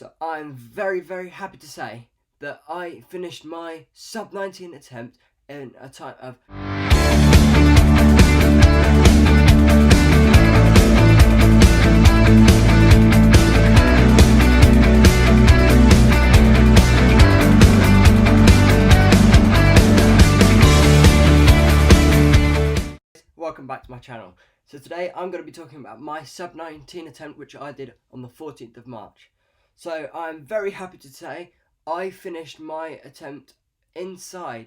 So I'm very, very happy to say that I finished my sub-19 attempt in a time of... Welcome back to my channel. So today I'm going to be talking about my sub-19 attempt, which I did on the 14th of March. So I'm very happy to say I finished my attempt inside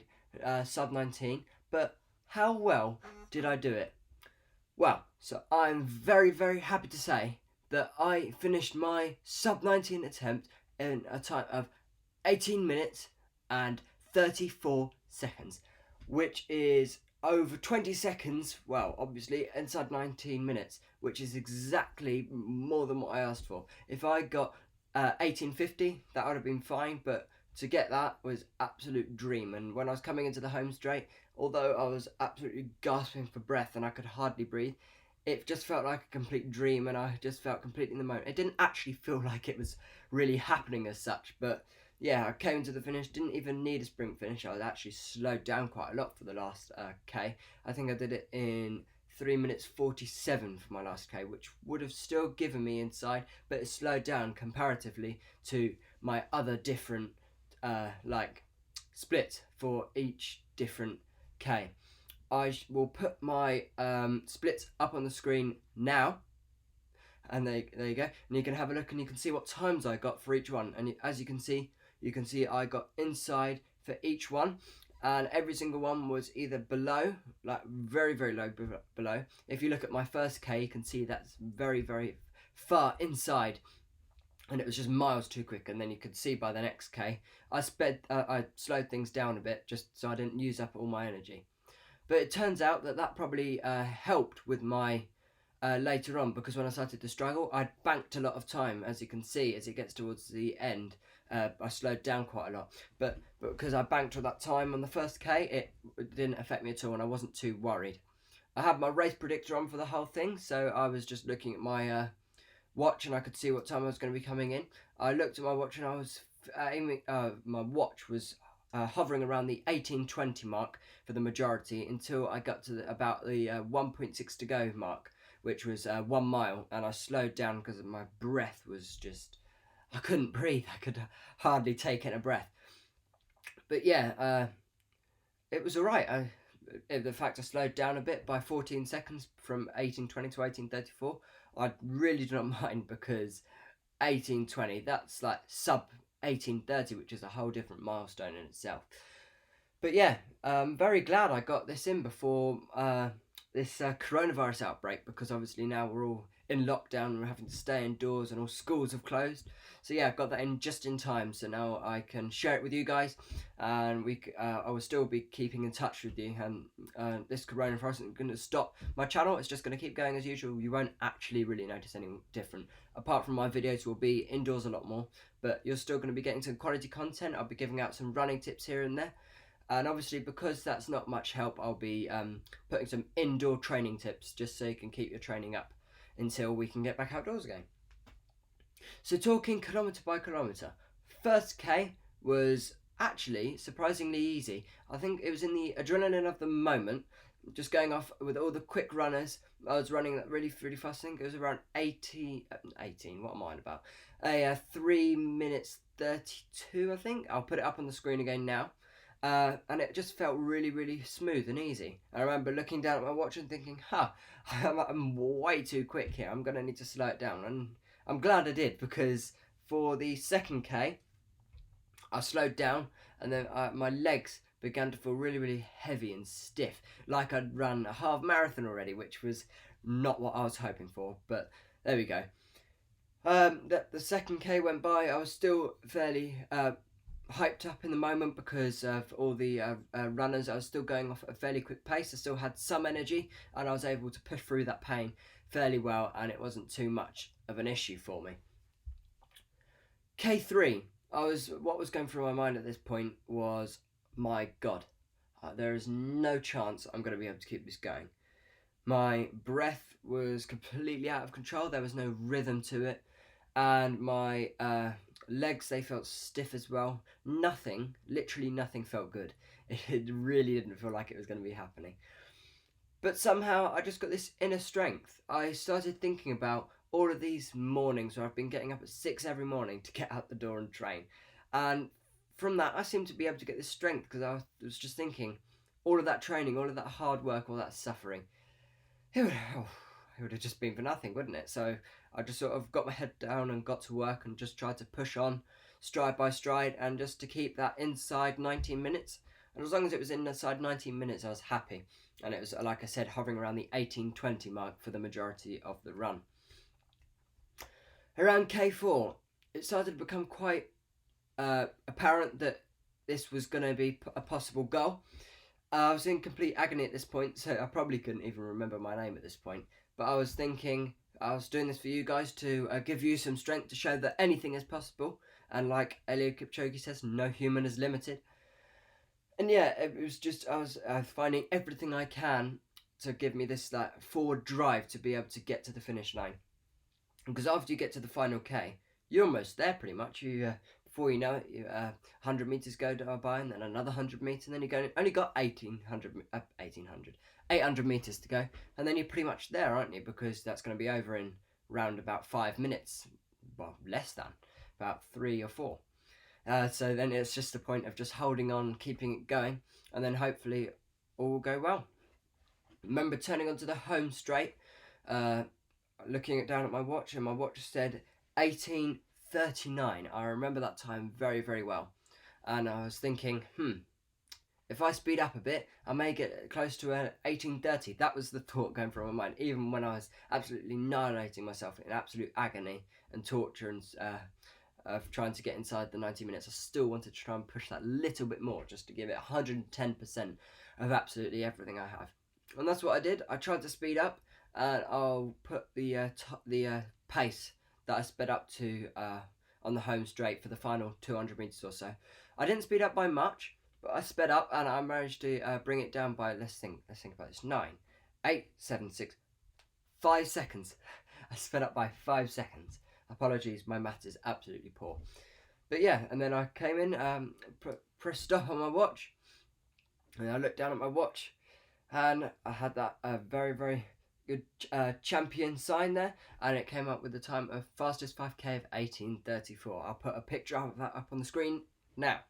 sub-19, but how well did I do it? Well, so I'm very, very happy to say that I finished my sub-19 attempt in a time of 18 minutes and 34 seconds, which is over 20 seconds, well, obviously, inside 19 minutes, which is exactly more than what I asked for. If I got 1850, that would have been fine, but to get that was absolute dream. And when I was coming into the home straight, although I was absolutely gasping for breath and I could hardly breathe, it just felt like a complete dream, and I just felt completely in the moment. It didn't actually feel like it was really happening as such, but yeah, I came to the finish, didn't even need a sprint finish. I was actually slowed down quite a lot for the last K. I think I did it in 3 minutes 47 for my last K, which would have still given me inside, but it slowed down comparatively to my other different splits for each different K. I will put my splits up on the screen now, and there you go, and you can have a look and you can see what times I got for each one. And as you can see I got inside for each one, and every single one was either below, like very, very low below. If you look at my first K, you can see that's very, very far inside, and it was just miles too quick. And then you could see by the next K, I slowed things down a bit just so I didn't use up all my energy. But it turns out that probably helped with my later on, because when I started to struggle, I'd banked a lot of time. As you can see, as it gets towards the end, I slowed down quite a lot. But because I banked all that time on the first K, it didn't affect me at all, and I wasn't too worried. I had my race predictor on for the whole thing, so I was just looking at my watch, and I could see what time I was going to be coming in. I looked at my watch, and I was my watch was hovering around the 18:20 mark for the majority until I got to about the 1.6 to go mark, which was 1 mile, and I slowed down because my breath was just, I couldn't breathe. I could hardly take in a breath. But yeah, it was alright. The fact I slowed down a bit by 14 seconds from 18:20 to 18:34, I really do not mind, because 18:20, that's like sub 18:30, which is a whole different milestone in itself. But yeah, I'm very glad I got this in before this coronavirus outbreak, because obviously now we're all in lockdown and we're having to stay indoors and all schools have closed. So yeah, I got that in just in time, so now I can share it with you guys, and I will still be keeping in touch with you. And this coronavirus isn't going to stop my channel, it's just going to keep going as usual. You won't actually really notice anything different, apart from my videos will be indoors a lot more, but you're still going to be getting some quality content. I'll be giving out some running tips here and there. And obviously, because that's not much help, I'll be putting some indoor training tips, just so you can keep your training up until we can get back outdoors again. So talking kilometre by kilometre, first K was actually surprisingly easy. I think it was in the adrenaline of the moment, just going off with all the quick runners. I was running that really, really fast. I think it was around 18, what am I on about? 3 minutes 32, I think. I'll put it up on the screen again now. And it just felt really, really smooth and easy. I remember looking down at my watch and thinking, I'm way too quick here. I'm going to need to slow it down. And I'm glad I did, because for the second K, I slowed down, and then my legs began to feel really, really heavy and stiff, like I'd run a half marathon already, which was not what I was hoping for, but there we go. The second K went by. I was still fairly hyped up in the moment because of all the runners. I was still going off at a fairly quick pace. I still had some energy, and I was able to push through that pain fairly well, and it wasn't too much of an issue for me. K3, what was going through my mind at this point was, my God, there is no chance I'm going to be able to keep this going. My breath was completely out of control. There was no rhythm to it, and my Legs, they felt stiff as well. Nothing, literally nothing felt good. It really didn't feel like it was going to be happening. But somehow I just got this inner strength. I started thinking about all of these mornings where I've been getting up at 6 every morning to get out the door and train. And from that, I seemed to be able to get this strength because I was just thinking, all of that training, all of that hard work, all that suffering, it would have just been for nothing, wouldn't it? So I just sort of got my head down and got to work and just tried to push on stride by stride and just to keep that inside 19 minutes. And as long as it was inside 19 minutes, I was happy. And it was, like I said, hovering around the 18:20 mark for the majority of the run. Around K4, it started to become quite apparent that this was going to be a possible goal. I was in complete agony at this point, so I probably couldn't even remember my name at this point. But I was thinking, I was doing this for you guys to give you some strength to show that anything is possible. And like Eliud Kipchoge says, no human is limited. And yeah, it was just, I was finding everything I can to give me this forward drive to be able to get to the finish line. Because after you get to the final K, you're almost there pretty much. You before you know it, 100 meters go by, and then another 100 meters, and then you only got 800 meters to go, and then you're pretty much there, aren't you? Because that's going to be over in round about 5 minutes, well, less than, about 3 or 4. So then it's just a point of just holding on, keeping it going, and then hopefully all will go well. Remember turning onto the home straight, looking down at my watch, and my watch said 18:39. I remember that time very, very well. And I was thinking, if I speed up a bit, I may get close to 18:30. That was the thought going through my mind, even when I was absolutely annihilating myself in absolute agony and torture and of trying to get inside the 90 minutes. I still wanted to try and push that little bit more, just to give it 110% of absolutely everything I have. And that's what I did. I tried to speed up, and I'll put the pace that I sped up to on the home straight for the final 200 meters or so. I didn't speed up by much, but I sped up and I managed to bring it down by, let's think about this, 9, 8, 7, 6, 5 seconds. I sped up by 5 seconds. Apologies, my maths is absolutely poor. But yeah, and then I came in, pressed stop on my watch, and I looked down at my watch, and I had that very, very good champion sign there, and it came up with the time of fastest 5k of 18:34. I'll put a picture of that up on the screen now.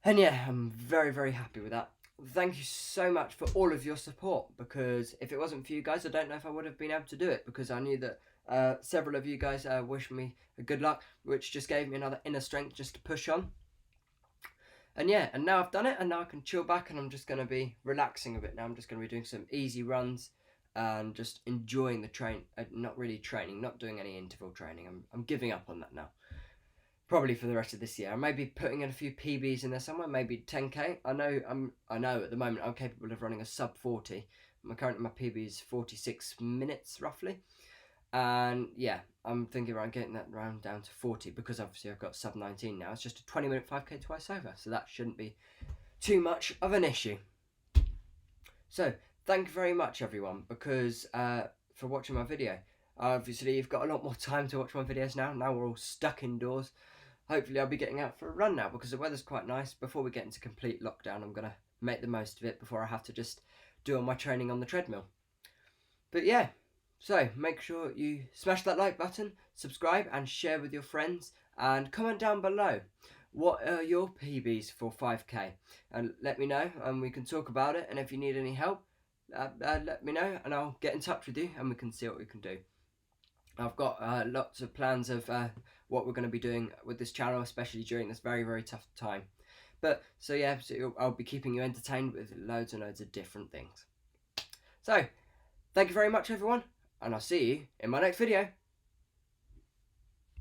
And yeah, I'm very, very happy with that. Thank you so much for all of your support, because if it wasn't for you guys, I don't know if I would have been able to do it, because I knew that several of you guys wished me good luck, which just gave me another inner strength just to push on. And yeah, and now I've done it, and now I can chill back, and I'm just going to be relaxing a bit now. I'm just going to be doing some easy runs and just enjoying the train, not really training, not doing any interval training. I'm giving up on that now. Probably for the rest of this year. I may be putting in a few PBs in there somewhere, maybe 10k. I know at the moment I'm capable of running a sub 40. My PB is 46 minutes roughly. And yeah, I'm thinking around getting that round down to 40, because obviously I've got sub 19 now. It's just a 20-minute 5k twice over, so that shouldn't be too much of an issue. So thank you very much everyone, because for watching my video. Obviously you've got a lot more time to watch my videos now. Now we're all stuck indoors. Hopefully I'll be getting out for a run now, because the weather's quite nice. Before we get into complete lockdown, I'm going to make the most of it before I have to just do all my training on the treadmill. But yeah, so make sure you smash that like button, subscribe and share with your friends, and comment down below what are your PBs for 5k, and let me know and we can talk about it. And if you need any help, let me know and I'll get in touch with you and we can see what we can do. I've got lots of plans of what we're going to be doing with this channel, especially during this very, very tough time. But so yeah, so I'll be keeping you entertained with loads and loads of different things. So thank you very much everyone, and I'll see you in my next video.